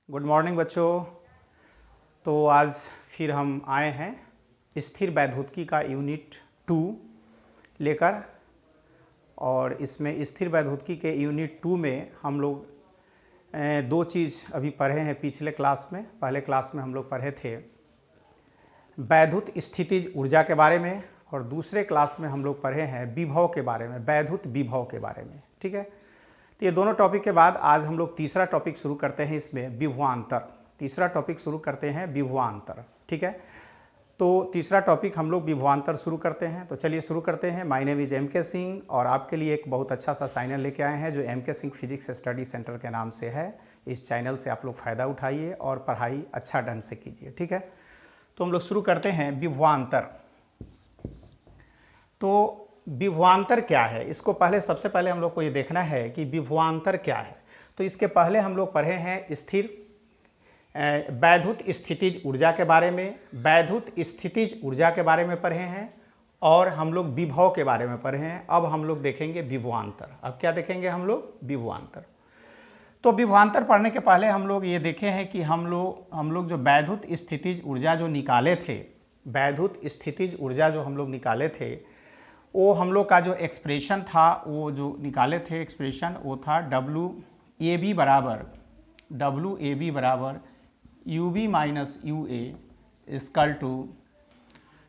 Good morning बच्चों। तो आज फिर हम आए हैं स्थिर वैद्युतिकी का यूनिट 2 लेकर। और इसमें स्थिर वैद्युतिकी के यूनिट 2 में हम लोग दो चीज़ अभी पढ़े हैं पिछले क्लास में। पहले क्लास में हम लोग पढ़े थे वैद्युत स्थितिज ऊर्जा के बारे में, और दूसरे क्लास में हम लोग पढ़े हैं विभव के बारे में, वैद्युत विभव के बारे में। ठीक है, तो ये दोनों टॉपिक के बाद आज हम लोग तीसरा टॉपिक शुरू करते हैं, इसमें विभवांतर। तीसरा टॉपिक शुरू करते हैं विभवांतर। ठीक है, तो तीसरा टॉपिक हम लोग विभवांतर शुरू करते हैं। तो चलिए शुरू करते हैं। माय नेम इज एम के सिंह, और आपके लिए एक बहुत अच्छा सा चैनल लेके आए हैं जो एम के सिंह फिजिक्स स्टडी सेंटर के नाम से है। इस चैनल से आप लोग फ़ायदा उठाइए और पढ़ाई अच्छा ढंग से कीजिए। ठीक है, तो हम लोग शुरू करते हैं विभवांतर। तो विभवांतर क्या है, इसको पहले सबसे पहले हम लोग को ये देखना है कि विभवांतर क्या है। तो इसके पहले हम लोग पढ़े हैं स्थिर वैद्युत स्थितिज ऊर्जा के बारे में, वैद्युत स्थितिज ऊर्जा के बारे में पढ़े हैं, और हम लोग विभव के बारे में पढ़े हैं। अब हम लोग देखेंगे विभवांतर। अब क्या देखेंगे हम लोग? विभवांतर। तो विभवांतर पढ़ने के पहले हम लोग ये देखे हैं कि हम लोग जो वैद्युत स्थितिज ऊर्जा जो निकाले थे, वैद्युत स्थितिज ऊर्जा जो हम लोग निकाले थे, वो हम लोग का जो एक्सप्रेशन था, वो जो निकाले थे एक्सप्रेशन, वो था WAB बराबर UB minus UA equal to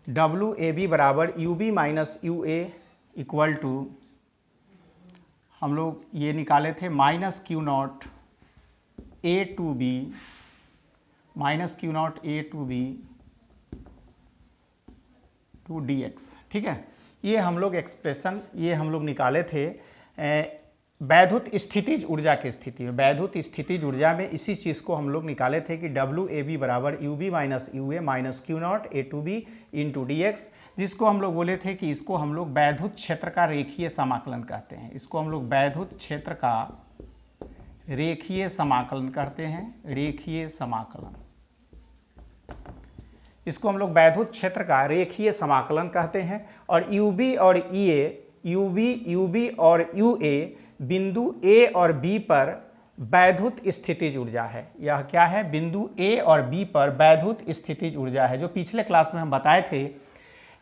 WAB बराबर UB minus UA equal to हम लोग ये निकाले थे minus Q0 A to B माइनस Q0 A to B to DX। ठीक है, ये हम लोग एक्सप्रेशन ये हम लोग निकाले थे वैद्युत स्थितिज ऊर्जा की स्थिति में। वैद्युत स्थितिज ऊर्जा में इसी चीज़ को हम लोग निकाले थे कि WAB बराबर UB minus UA minus Q0 A to B into DX, जिसको हम लोग बोले थे कि इसको हम लोग वैद्युत क्षेत्र का रेखीय समाकलन कहते हैं। इसको हम लोग वैद्युत क्षेत्र का रेखीय समाकलन कहते हैं, रेखीय समाकलन। इसको हम लोग वैद्युत क्षेत्र का रेखीय समाकलन कहते हैं। और UB और EA, UB और UA बिंदु A और B पर वैद्युत स्थितिज ऊर्जा है। यह क्या है? बिंदु A और B पर वैद्युत स्थितिज ऊर्जा है। जो पिछले क्लास में हम बताए थे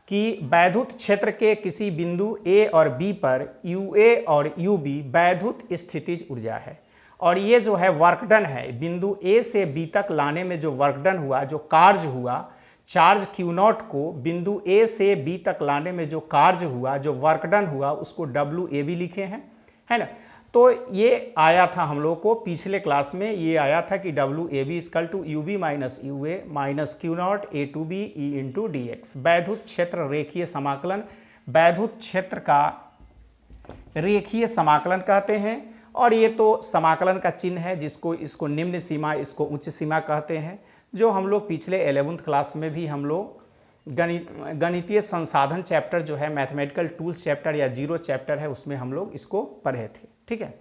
कि वैद्युत क्षेत्र के किसी बिंदु A और B पर UA और UB वैद्युत स्थितिज ऊर्जा है। और ये जो है वर्क डन है, बिंदु A से B तक लाने में जो वर्क डन हुआ, जो कार्य हुआ, चार्ज Q0 को बिंदु A से B तक लाने में जो कार्य हुआ, जो वर्क डन हुआ, उसको WAB लिखे हैं, है ना। तो ये आया था हम लोग को पिछले क्लास में, ये आया था कि WAB equal to UB minus UA minus Q0 A to B E into DX। वैद्युत क्षेत्र रेखीय समाकलन, वैद्युत क्षेत्र का रेखीय समाकलन कहते हैं। और ये तो समाकलन का चिन्ह है, इसको निम्न सीमा, इसको उच्च सीमा कहते हैं, जो हम लोग पिछले 11th क्लास में भी हम लोग गणितीय संसाधन चैप्टर जो है, मैथमेटिकल टूल्स चैप्टर या जीरो चैप्टर है, उसमें हम लोग इसको पढ़े थे। ठीक है,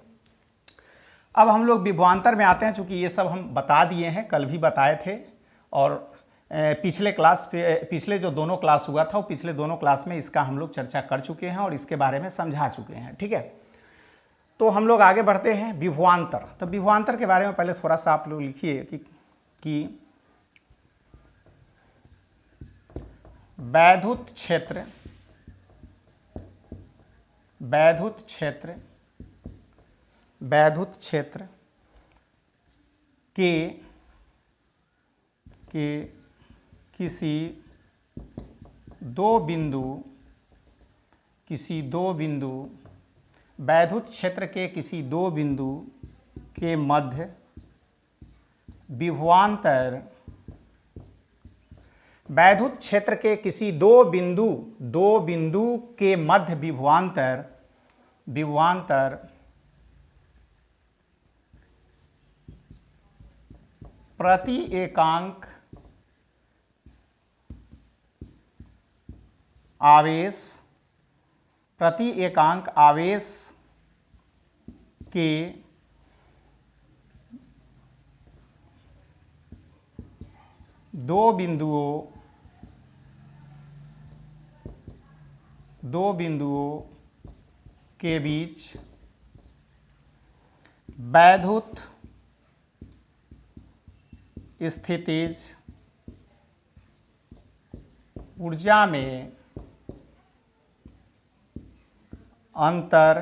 अब हम लोग विभवांतर में आते हैं। चूंकि ये सब हम बता दिए हैं, कल भी बताए थे, और पिछले जो दोनों क्लास हुआ था, वो पिछले दोनों क्लास में इसका हम लोग चर्चा कर चुके हैं और इसके बारे में समझा चुके हैं। ठीक है, तो हम लोग आगे बढ़ते हैं विभवांतर। तो विभवांतर के बारे में पहले थोड़ा सा आप लोग लिखिए कि वैद्युत क्षेत्र के किसी दो बिंदु वैद्युत क्षेत्र के किसी दो बिंदु के मध्य विभवांतर, वैद्युत क्षेत्र के किसी दो बिंदु के मध्य विभवांतर प्रति एकांक आवेश के दो बिंदुओं के बीच वैद्युत स्थितिज ऊर्जा में अंतर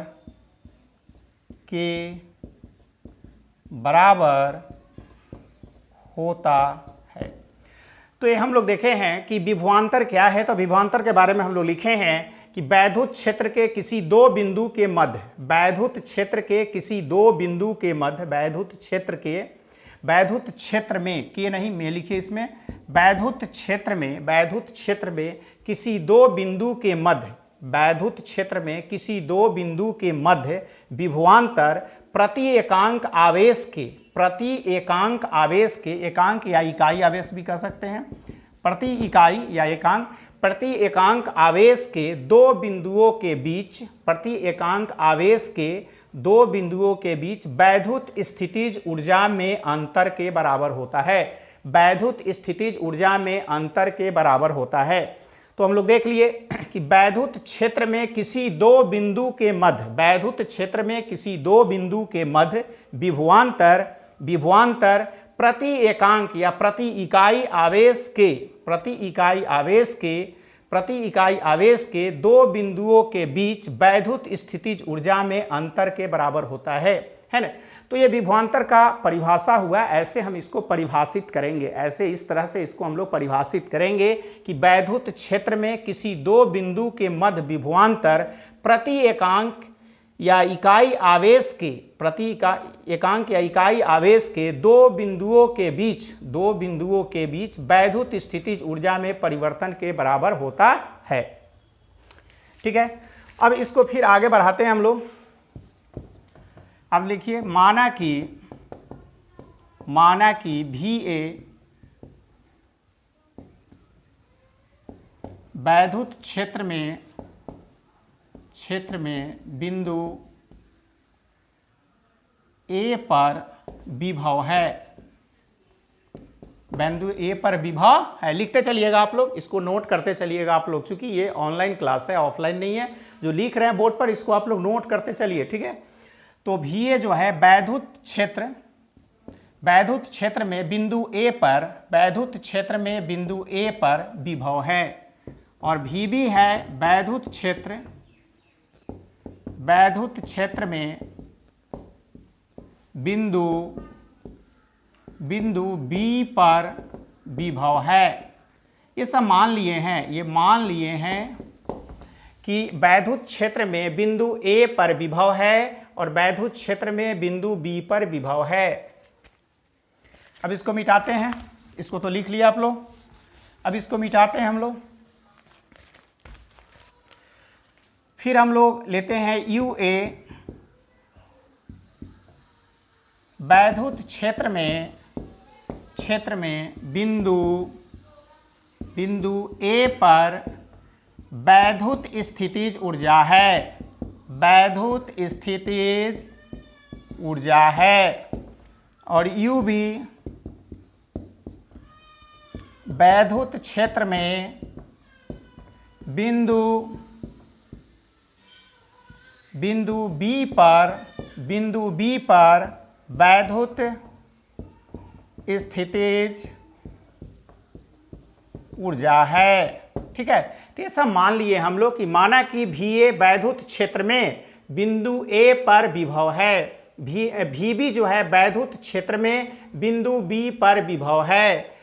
के बराबर होता है। तो ये हम लोग देखे हैं कि विभवांतर क्या है। तो विभवांतर के बारे में हम लोग लिखे हैं कि वैद्युत क्षेत्र के किसी दो बिंदु के मध्य, वैद्युत क्षेत्र के किसी दो बिंदु के मध्य, वैद्युत क्षेत्र में के नहीं में लिखिए इसमें, वैद्युत क्षेत्र में किसी दो बिंदु के मध्य, वैद्युत क्षेत्र में किसी दो बिंदु के मध्य विभवांतर प्रति एकांक आवेश के, एकांक या इकाई आवेश भी कह सकते हैं, प्रति इकाई या एकांक, प्रति एकांक आवेश के दो बिंदुओं के बीच, प्रति एकांक आवेश के दो बिंदुओं के बीच वैद्युत स्थितिज ऊर्जा में अंतर के बराबर होता है। वैद्युत स्थितिज ऊर्जा में अंतर के बराबर होता है। तो हम लोग देख लिए कि वैद्युत क्षेत्र में किसी दो बिंदु के मध्य, वैद्युत क्षेत्र में किसी दो बिंदु के मध्य विभवांतर प्रति एकांक या प्रति इकाई आवेश के दो बिंदुओं के बीच वैद्युत स्थितिज ऊर्जा में अंतर के बराबर होता है ना। तो ये विभवांतर का परिभाषा हुआ, ऐसे हम इसको परिभाषित करेंगे, ऐसे इस तरह से इसको हम लोग परिभाषित करेंगे कि वैद्युत क्षेत्र में किसी दो बिंदु के मध्य विभवांतर प्रति एकांक या इकाई आवेश के, प्रति एकांक या इकाई आवेश के दो बिंदुओं के बीच वैद्युत स्थितिज ऊर्जा में परिवर्तन के बराबर होता है। ठीक है, अब इसको फिर आगे बढ़ाते हैं हम लोग। अब लिखिए, माना कि VA वैद्युत क्षेत्र में बिंदु A पर विभव है, बिंदु A पर विभव है। लिखते चलिएगा आप लोग, इसको नोट करते चलिएगा आप लोग, चूंकि ये ऑनलाइन क्लास है, ऑफलाइन नहीं है। जो लिख रहे हैं बोर्ड पर इसको आप लोग नोट करते चलिए, ठीक है। तो VA जो है वैद्युत क्षेत्र में बिंदु A पर, वैद्युत क्षेत्र में बिंदु A पर विभव है, और VB है वैद्युत क्षेत्र में बिंदु B पर विभव है। ये सब मान लिए हैं, कि वैद्युत क्षेत्र में बिंदु A पर विभव है और वैद्युत क्षेत्र में बिंदु B पर विभव है। अब इसको मिटाते हैं, इसको तो लिख लिया आप लोग, अब इसको मिटाते हैं हम लोग। फिर हम लोग लेते हैं UA वैद्युत क्षेत्र में बिंदु A पर वैद्युत स्थितिज ऊर्जा है, और UB वैद्युत क्षेत्र में बिंदु B पर वैद्युत स्थितिज ऊर्जा है। ठीक है, तो ये सब मान लिए हम लोग कि माना कि VA वैद्युत क्षेत्र में बिंदु A पर विभव है, VB जो है वैद्युत क्षेत्र में बिंदु B पर विभव है,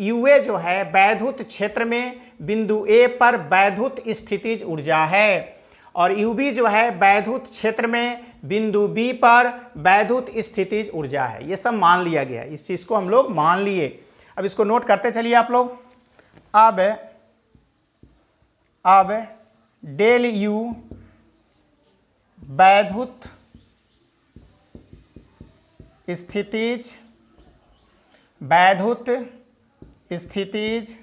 UA जो है वैद्युत क्षेत्र में बिंदु A पर वैद्युत स्थितिज ऊर्जा है, और UB जो है वैद्युत क्षेत्र में बिंदु B पर वैद्युत स्थितिज ऊर्जा है। ये सब मान लिया गया, इस चीज़ को हम लोग मान लिए। अब इसको नोट करते चलिए आप लोग। अब डेल U वैद्युत स्थितिज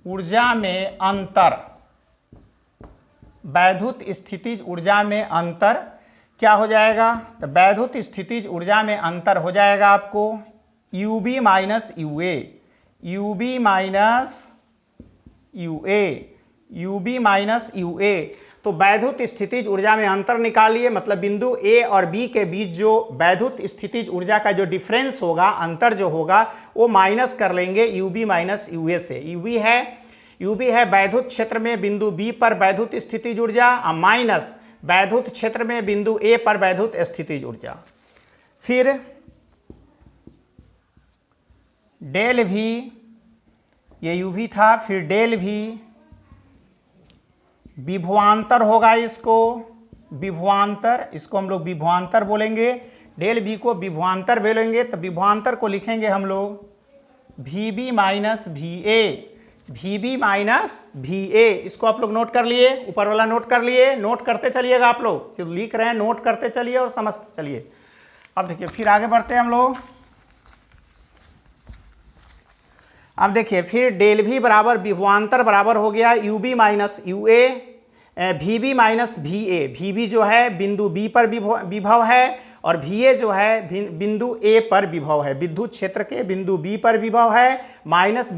ऊर्जा में अंतर, वैद्युत स्थितिज ऊर्जा में अंतर क्या हो जाएगा? तो वैद्युत स्थितिज ऊर्जा में अंतर हो जाएगा आपको UB minus UA, UB minus UA, UB minus UA। तो वैद्युत स्थितिज ऊर्जा में अंतर निकालिए, मतलब बिंदु ए और बी के बीच जो वैद्युत स्थितिज ऊर्जा का जो डिफरेंस होगा, अंतर जो होगा, वो माइनस कर लेंगे यूबी माइनस यूए से। यूबी है वैद्युत क्षेत्र में बिंदु बी पर वैद्युत स्थितिज ऊर्जा, माइनस वैद्युत क्षेत्र में बिंदु ए पर वैद्युत स्थितिज ऊर्जा। फिर डेल भी, ये यूवी था, फिर डेल भी विभवांतर होगा, इसको विभवांतर, इसको हम लोग विभवांतर बोलेंगे, डेल बी को विभवांतर बोलेंगे। तो विभवांतर को लिखेंगे हम लोग V B minus V A, V B minus V A. इसको आप लोग नोट कर लिए, ऊपर वाला नोट कर लिए, नोट करते चलिएगा आप लोग, जो लिख रहे हैं नोट करते चलिए और समझते चलिए। अब देखिए फिर आगे बढ़ते हैं हम लोग। अब देखिए फिर डेल भी बराबर विभवांतर बराबर हो गया UB minus U A, V B minus V A. V B जो है बिंदु बी पर विभव है और वी ए जो है बिंदु ए पर विभव है, विद्युत क्षेत्र के बिंदु बी पर विभव है, माइनस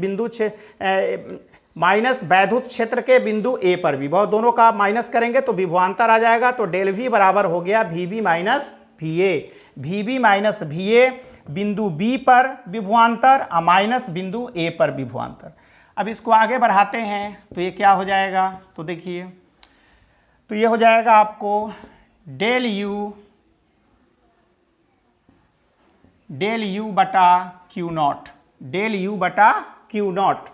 माइनस वैद्युत क्षेत्र के बिंदु ए पर विभव, दोनों का माइनस करेंगे तो विभवांतर आ जाएगा। तो डेल वी बराबर हो गया V B minus V A, V B minus V A बिंदु बी पर विभवांतर माइनस बिंदु ए पर विभवांतर। अब इसको आगे बढ़ाते हैं तो ये क्या हो जाएगा, तो देखिए तो ये हो जाएगा आपको डेल यू बटा क्यू नॉट, डेल यू बटा क्यू नॉट,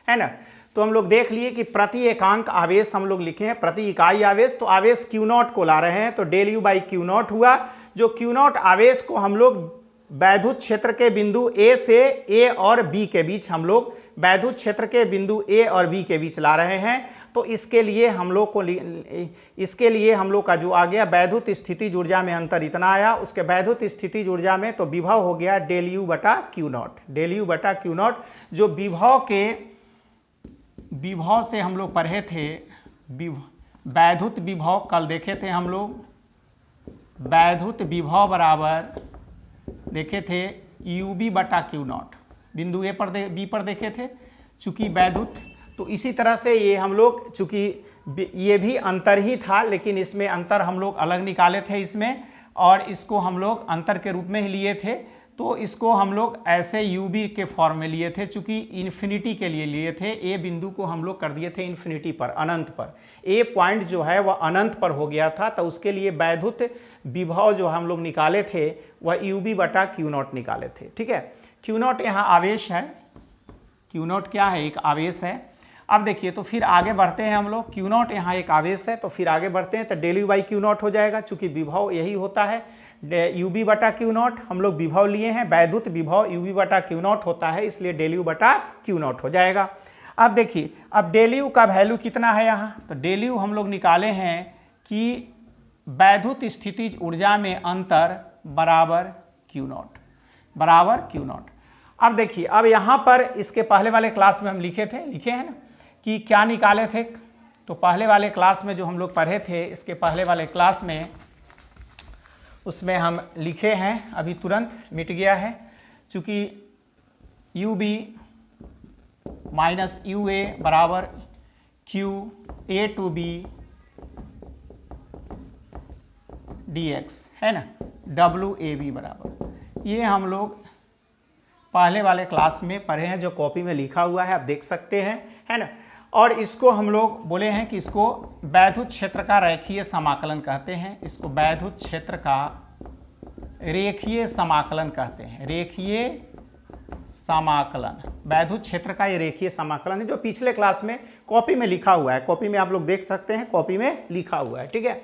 है ना। तो हम लोग देख लिए कि प्रति एकांक आवेश हम लोग लिखे हैं, प्रति इकाई आवेश, तो आवेश क्यू नॉट को ला रहे हैं, तो del U by Q naught हुआ। जो क्यू नॉट आवेश को हम लोग वैद्युत क्षेत्र के बिंदु ए से ए और बी के बीच, हम लोग वैद्युत क्षेत्र के बिंदु ए और बी के बीच ला रहे हैं। तो इसके लिए हम लोग का जो आ गया वैद्युत स्थितिज ऊर्जा में अंतर इतना आया, उसके वैद्युत स्थितिज ऊर्जा में तो विभव हो गया डेल यू बटा क्यू नॉट, डेल यू बटा क्यू नॉट। जो विभव से हम लोग पढ़े थे, वैद्युत विभव कल देखे थे हम लोग, वैद्युत विभव बराबर देखे थे यूबी बटा क्यू नॉट, बिंदु ए पर बी पर देखे थे, चूंकि वैद्युत। तो इसी तरह से ये हम लोग, चूंकि ये भी अंतर ही था लेकिन इसमें अंतर हम लोग अलग निकाले थे इसमें, और इसको हम लोग अंतर के रूप में ही लिए थे। तो इसको हम लोग ऐसे यूबी के फॉर्म में लिए थे, चूंकि इन्फिनिटी के लिए लिए थे। ए बिंदु को हम लोग कर दिए थे इन्फिनिटी पर, अनंत पर, ए पॉइंट जो है वह अनंत पर हो गया था। तो उसके लिए वैद्युत विभव जो हम लोग निकाले थे वह यूबी बटा क्यू नॉट निकाले थे, ठीक है। क्यू नॉट यहाँ आवेश है, क्यू नॉट क्या है, एक आवेश है। अब देखिए तो फिर आगे बढ़ते हैं हम लोग, क्यू नॉट यहाँ एक आवेश है, तो फिर आगे बढ़ते हैं तो del U by Q naught हो जाएगा, चूंकि विभव यही होता है, यूबी बटा क्यू नॉट हम लोग विभव लिए हैं, वैद्युत विभव यूबी बटा क्यू नॉट होता है, इसलिए डेल यू बटा क्यू नॉट हो जाएगा। अब देखिए अब डेल यू का वैल्यू कितना है यहाँ, तो डेल यू हम लोग निकाले हैं कि वैद्युत स्थितिज ऊर्जा में अंतर बराबर क्यू नॉट, बराबर क्यू नॉट। अब देखिए अब यहाँ पर इसके पहले वाले क्लास में हम लिखे हैं ना कि क्या निकाले थे, तो पहले वाले क्लास में जो हम लोग पढ़े थे, इसके पहले वाले क्लास में उसमें हम लिखे हैं, अभी तुरंत मिट गया है, चूँकि U B minus U A बराबर Q A to B D X, है ना, डब्ल्यू ए बी बराबर, ये हम लोग पहले वाले क्लास में पढ़े हैं, जो कॉपी में लिखा हुआ है आप देख सकते हैं, है ना। और इसको हम लोग बोले हैं कि इसको वैद्युत क्षेत्र का रेखीय समाकलन कहते हैं, इसको वैद्युत क्षेत्र का रेखीय समाकलन कहते हैं, रेखीय समाकलन, वैद्युत क्षेत्र का ये रेखीय समाकलन है, जो पिछले क्लास में कॉपी में लिखा हुआ है, कॉपी में आप लोग देख सकते हैं, कॉपी में लिखा हुआ है, ठीक है।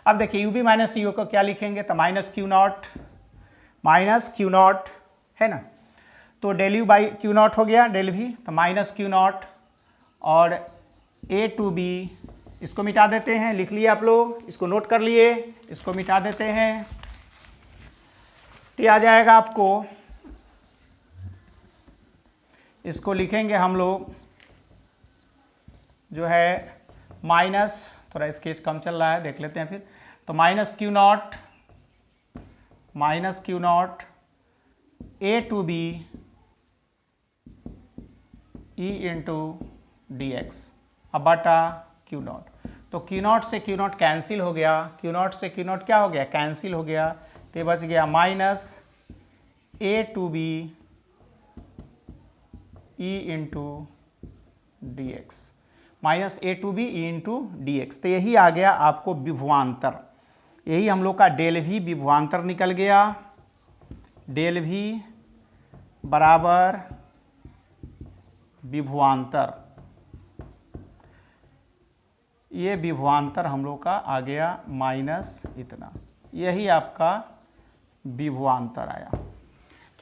अब देखिए यू बी माइनस यू को क्या लिखेंगे, तो माइनस क्यू नॉट, है ना, तो del U by Q naught हो गया, डेल भी, तो माइनस क्यू नॉट, और ए टू बी, इसको मिटा देते हैं, लिख लिए आप लोग, इसको नोट कर लिए, इसको मिटा देते हैं, तो आ जाएगा आपको, इसको लिखेंगे हम लोग जो है माइनस, थोड़ा स्केच कम चल रहा है, देख लेते हैं फिर, तो minus Q naught A to B E into D X, अब बटा क्यू नॉट। तो क्यू नॉट से क्यू नॉट कैंसिल हो गया, क्यू नॉट से क्यू नॉट क्या हो गया, कैंसिल हो गया, तो बच गया minus A to B E into D X, minus A to B E into D X. तो यही आ गया आपको विभवांतर, यही हम लोग का डेल भी विभवांतर निकल गया। डेल भी बराबर विभवांतर, ये विभवांतर हम लोग का आ गया माइनस इतना, यही आपका विभवांतर आया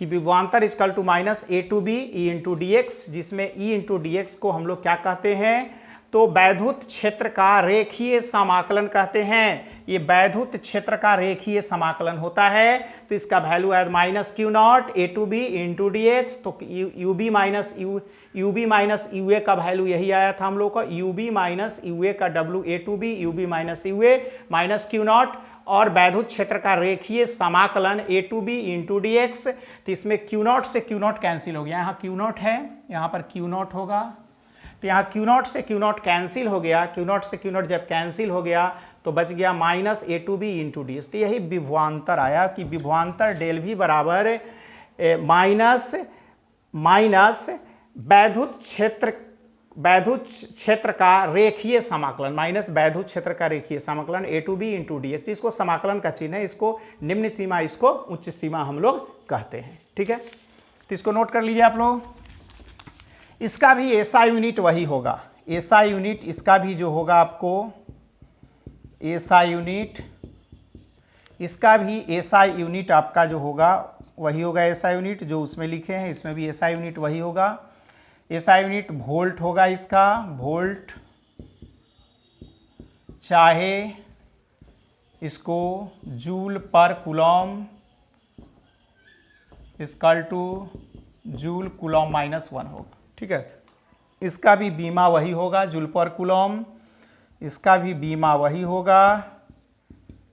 कि विभवांतर equal to minus A to B E into D X, जिसमें ई इंटू डी एक्स को हम लोग क्या कहते हैं, तो वैद्युत क्षेत्र का रेखीय समाकलन कहते हैं। ये वैद्युत क्षेत्र का रेखीय समाकलन होता है, तो इसका वैल्यू है minus Q naught A to B into D X. तो U B minus U A का वैल्यू यही आया था हम लोग का, U B minus U A का W A to B U B minus U A minus Q naught, और वैद्युत क्षेत्र का रेखीय समाकलन A to B into D X. तो इसमें क्यू नॉट से क्यू नॉट कैंसिल हो गया, यहाँ क्यू नॉट है, यहाँ पर क्यू नॉट होगा, तो यहाँ क्यू नॉट से क्यू नॉट कैंसिल हो गया, क्यू नॉट से क्यू नॉट जब कैंसिल हो गया तो बच गया minus A to B into D X. तो यही विभवांतर आया कि विभवांतर डेल भी बराबर माइनस माइनस वैद्युत क्षेत्र का रेखीय समाकलन, माइनस वैद्युत क्षेत्र का रेखीय समाकलन A to B into D X. इसको समाकलन का चिन्ह है, इसको निम्न सीमा, इसको उच्च सीमा हम लोग कहते हैं। ठीक है, तो इसको नोट कर लीजिए आप लोग। इसका भी एसआई यूनिट वही होगा, एसआई यूनिट इसका भी जो होगा आपको एसआई यूनिट, इसका भी एसआई यूनिट आपका जो होगा वही होगा, एसआई यूनिट जो उसमें लिखे हैं इसमें भी एसआई यूनिट वही होगा। एसआई यूनिट वोल्ट होगा इसका, वोल्ट, चाहे इसको जूल पर Coulomb equal two joule Coulomb minus 1 होगा। ठीक है, इसका भी बीमा वही होगा, जूल पर कूलॉम, इसका भी बीमा वही होगा,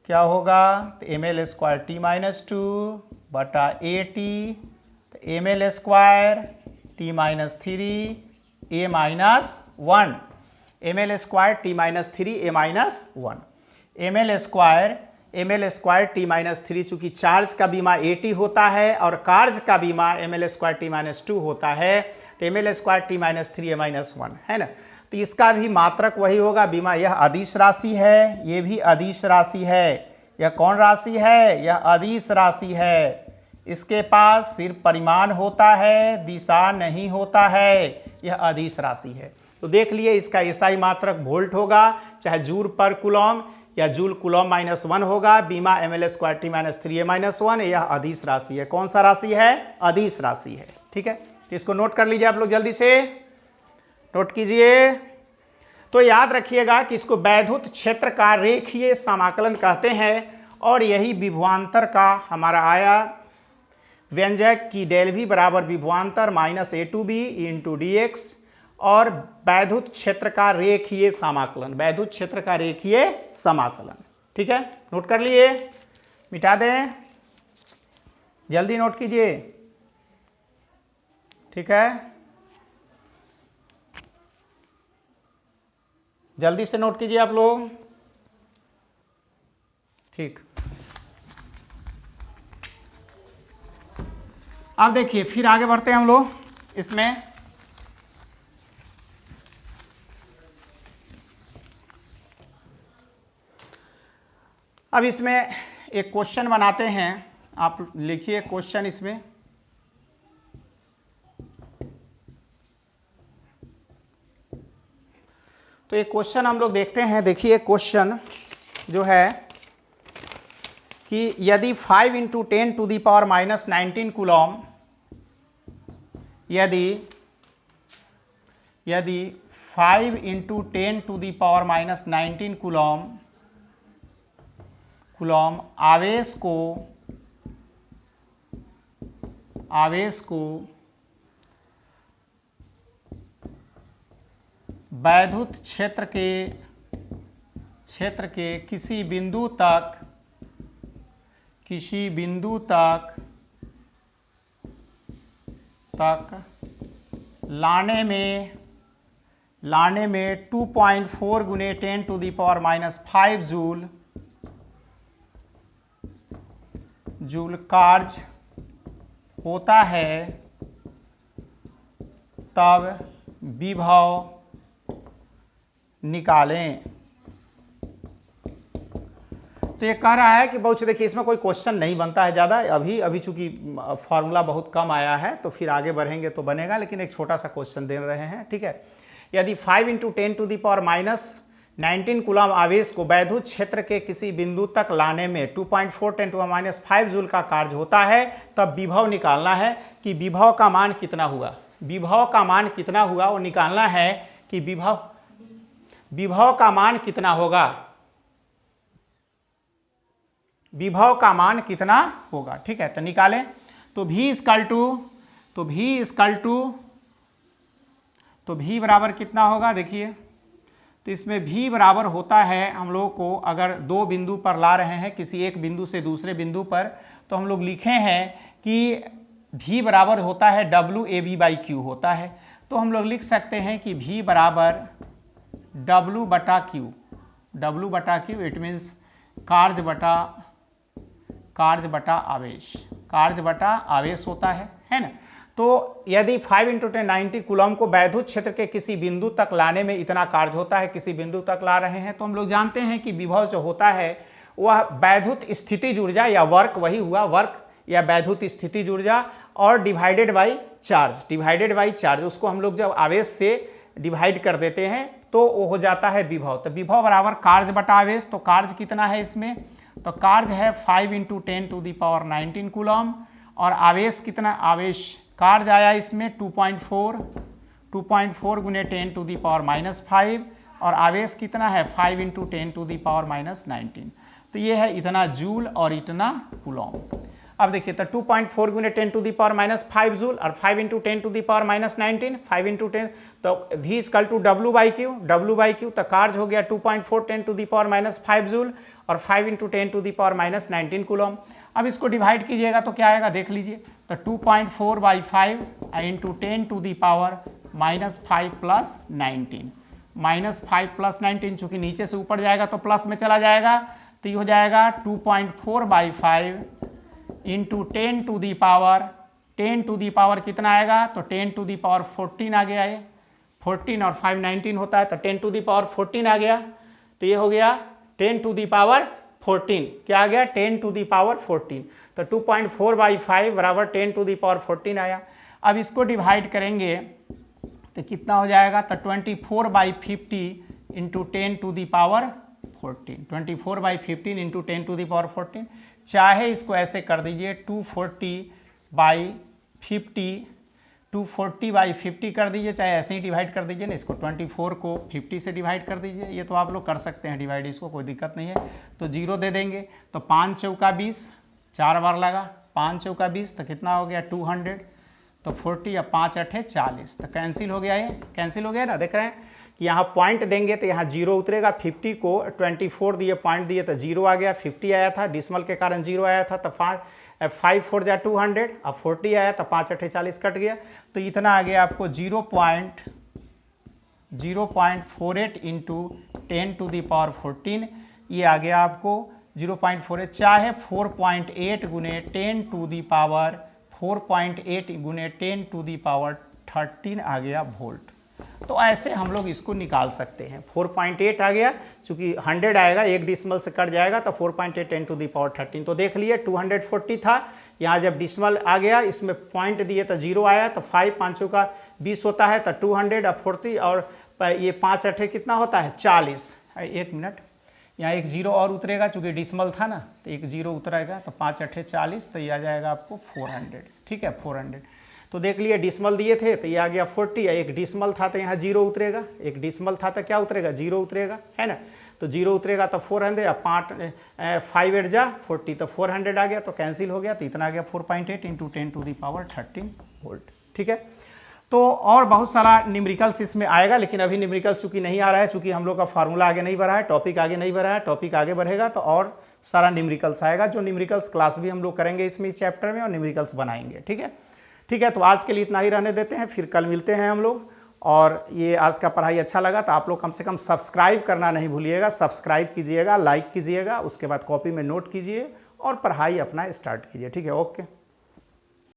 क्या होगा, तो M L square T minus 2 बटा ए टी, तो M L square T minus 3 A minus 1, M L square T minus 3 A minus 1, M L square T minus 3, चूंकि चार्ज का बीमा ए टी होता है और कार्य का बीमा M L square T minus 2 होता है, तो M L square T minus 3 A minus 1 है ना। तो इसका भी मात्रक वही होगा, बीमा, यह अदिश राशि है, ये भी अदिश राशि है। यह कौन राशि है, यह अदिश राशि है। इसके पास सिर्फ परिमाण होता है, दिशा नहीं होता है, यह अदिश राशि है। तो देख लिए, इसका एसआई मात्रक वोल्ट होगा, चाहे जूल पर कूलॉम या जूल कूलॉम माइनस 1 होगा, बीमा M L square T minus 3 A minus 1, यह अदिश राशि है। कौन सा राशि है, अदिश राशि है। ठीक है, तो इसको नोट कर लीजिए आप लोग, जल्दी से नोट कीजिए। तो याद रखिएगा कि इसको वैद्युत क्षेत्र का रेखीय समाकलन कहते हैं, और यही विभवांतर का हमारा आया व्यंजक की डेल भी बराबर विभवांतर minus A to B into D X, और वैद्युत क्षेत्र का रेखीय समाकलन, वैद्युत क्षेत्र का रेखीय समाकलन। ठीक है, नोट कर लिए, मिटा दें, जल्दी नोट कीजिए। ठीक है, जल्दी से नोट कीजिए आप लोग। ठीक, अब देखिए फिर आगे बढ़ते हैं हम लोग इसमें। अब इसमें एक क्वेश्चन बनाते हैं, आप लिखिए क्वेश्चन इसमें। तो एक क्वेश्चन हम लोग देखते हैं। देखिए क्वेश्चन जो है कि यदि 5 × 10⁻⁻19 कूलॉम, यदि 5 × 10⁻⁻19 कूलॉम आवेश को वैद्युत क्षेत्र के किसी बिंदु तक लाने लाने में 2.4 गुने 10⁻⁵ जूल कार्य होता है, तब विभव निकालें। तो ये कह रहा है कि बहुत देखिए इसमें कोई क्वेश्चन नहीं बनता है ज़्यादा, अभी चूंकि फॉर्मूला बहुत कम आया है तो फिर आगे बढ़ेंगे तो बनेगा, लेकिन एक छोटा सा क्वेश्चन दे रहे हैं। ठीक है, यदि 5 × 10⁻⁻19 कूलम आवेश को वैद्युत क्षेत्र के किसी बिंदु तक लाने में 2.4 × 10⁻⁵ जूल का कार्य होता है, तब विभव निकालना है कि विभव का मान कितना हुआ। विभव का मान कितना हुआ वो निकालना है कि विभव का मान कितना होगा, विभव का मान कितना होगा। ठीक है, तो निकालें। तो V बराबर कितना होगा, देखिए तो इसमें V बराबर होता है, हम लोग को अगर दो बिंदु पर ला रहे हैं किसी एक बिंदु से दूसरे बिंदु पर, तो हम लोग लिखे हैं कि V बराबर होता है WAB/Q होता है। तो हम लोग लिख सकते हैं कि V बराबर W/Q, इट मीन्स कार्य बटा आवेश होता है ना। तो यदि 5 × 10⁻90 कूलम को वैद्युत क्षेत्र के किसी बिंदु तक लाने में इतना कार्य होता है, किसी बिंदु तक ला रहे हैं, तो हम लोग जानते हैं कि विभव जो होता है वह वैद्युत स्थितिज ऊर्जा या वर्क, वही हुआ वर्क या वैद्युत स्थितिज ऊर्जा, और डिवाइडेड बाई चार्ज, उसको हम लोग जब आवेश से डिवाइड कर देते हैं तो वो हो जाता है विभव। तो विभव बराबर कार्य बटा आवेश। तो कार्य कितना है इसमें, तो कार्य है 5 × 10⁻19 कूलम, और आवेश कितना, कार्य आया इसमें 2.4 गुने 10⁻⁻5, और आवेश कितना है 5 × 10⁻⁻19। तो ये है इतना जूल और इतना कूलम। अब देखिए तो 2.4 गुने 10⁻⁵ जूल और 5 × 10⁻⁻19, 5 × 10, तो V = W/Q, तो कार्य हो गया 2.4 10⁻⁵ जूल और 5 × 10⁻⁻19 कूलम। अब इसको डिवाइड कीजिएगा तो क्या आएगा, देख लीजिए। तो 2.4/5 × 10⁻5 + 19, चूंकि नीचे से ऊपर जाएगा तो प्लस में चला जाएगा, तो ये हो जाएगा 2.4/5 × 10⁻, कितना आएगा, तो 10⁻14 आ गया, ये 14 और 5 19 होता है, तो 10⁻14 आ गया। तो ये हो गया 10⁻14, क्या आ गया 10⁻14। तो 2.4/5 बराबर 10⁻14 आया। अब इसको डिवाइड करेंगे तो कितना हो जाएगा, तो 24/50 × 10⁻14, 24/15 × 10⁻14, चाहे इसको ऐसे कर दीजिए 240/50 कर दीजिए, चाहे ऐसे ही डिवाइड कर दीजिए ना, इसको 24 को 50 से डिवाइड कर दीजिए, ये तो आप लोग कर सकते हैं डिवाइड, इसको कोई दिक्कत नहीं है। तो 0 दे देंगे, तो 5 चौका 20, 4 बार लगा, 5 चौका 20, तो कितना हो गया 200, तो 40 या 5 8 40, तो कैंसिल हो गया, ये कैंसिल हो गया ना। देख रहे हैं कि यहाँ पॉइंट देंगे तो यहाँ 0 उतरेगा, 50 को 24 दिए, पॉइंट दिए तो 0 आ गया, 50 आया था, डिसमल के कारण 0 आया था, तो 5 4 = 200, अब 40 आया तो 5 8 40 कट गया, तो इतना आ गया आपको 0.48 × 10⁻14, ये आ गया आपको 0.48, चाहे 4.8 गुने 10⁻13 आ गया वोल्ट। तो ऐसे हम लोग इसको निकाल सकते हैं। 4.8 आ गया, चूंकि 100 आएगा, एक डिसमल से कट जाएगा, तो 4.8 10⁻13। तो देख लिए 240 था, यहाँ जब डिसमल आ गया, इसमें पॉइंट दिए तो 0 आया, तो 5 5 का 20 होता है, तो 200 और 40, और ये 5 8 कितना होता है 40। एक मिनट, यहाँ एक 0 और उतरेगा, चूंकि डिसमल था ना, तो एक 0 उतरेगा, तो 5 8 40, तो ये आ जाएगा आपको 400। ठीक है, 400। तो देख लिए डिसमल दिए थे तो ये आ गया 40, एक डिसमल था तो यहाँ 0 उतरेगा, एक डिसमल था तो क्या उतरेगा 0 उतरेगा, है ना। तो 0 उतरेगा तो 400, अब 5 8 जा 40, तो 400 आ गया, तो कैंसिल हो गया, तो इतना आ गया 4.8 × 10⁻13 वोल्ट। ठीक है, तो और बहुत सारा न्यूमेरिकल्स इसमें आएगा, लेकिन अभी न्यूमेरिकल्स चूंकि नहीं आ रहा है, चूंकि हम लोग का फार्मूला आगे नहीं बढ़ा है, टॉपिक आगे नहीं बढ़ा है, टॉपिक आगे बढ़ेगा तो और सारा न्यूमेरिकल्स आएगा, जो न्यूमेरिकल्स क्लास भी हम लोग करेंगे इसमें, इस चैप्टर में, और न्यूमेरिकल्स बनाएंगे। ठीक है, तो आज के लिए इतना ही रहने देते हैं, फिर कल मिलते हैं हम लोग, और ये आज का पढ़ाई अच्छा लगा तो आप लोग कम से कम सब्सक्राइब करना नहीं भूलिएगा, सब्सक्राइब कीजिएगा, लाइक कीजिएगा, उसके बाद कॉपी में नोट कीजिए और पढ़ाई अपना स्टार्ट कीजिए। ठीक है, ओके।